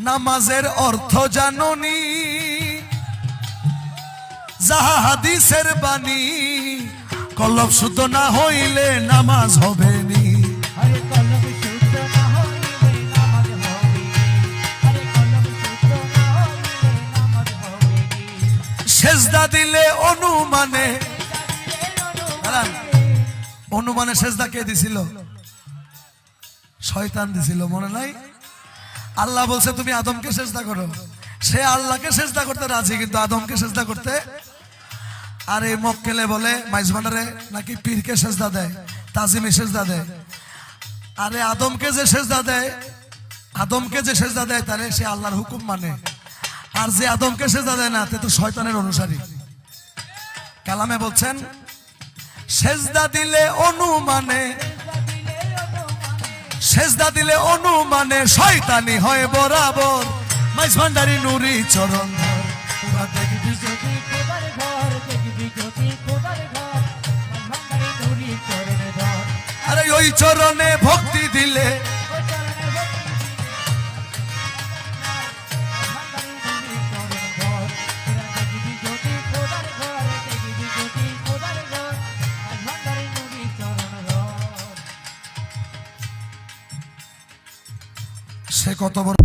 নামাজের অর্থ জাননি, যাহা হাদিসের বাণী, কলব শুদ্ধ না হইলে নামাজ হবে নি। সেজদা দিলে অনুমানে, অনুমানে সেজদা কে দিছিল? শয়তান দিছিল, মনে নাই? আল্লাহ বলছে তুমি আদমকে সেজদা করো, সে আল্লাহকে সেজদা করতে রাজি, কিন্তু আদমকে সেজদা করতে। আর এই মক্কেলে বলে মাইজভান্ডারে নাকি পীরকে সেজদা দেয়, তাজিমে সেজদা দেয়। আরে আদমকে যে সেজদা দেয়, আদমকে যে সেজদা দেয় তারে সে আল্লাহর হুকুম মানে, আর যে আদমকে সেজদা দেয় না তে তো শয়তানের অনুসারী। কালামে বলছেন সেজদা দিলে অনুমানে, সেজদা দিলে অনুমানে শয়তানি হয় বরাবর। মাইজভান্ডারি নুরি চরণ ধর, তোরা দেখবি যদি খোদার ঘর, দেখবি যদি খোদার ঘর, মাইজভান্ডারি নুরি চরণ ধর। আরে ওই চরণে ভক্তি দিলে, সে কত বড়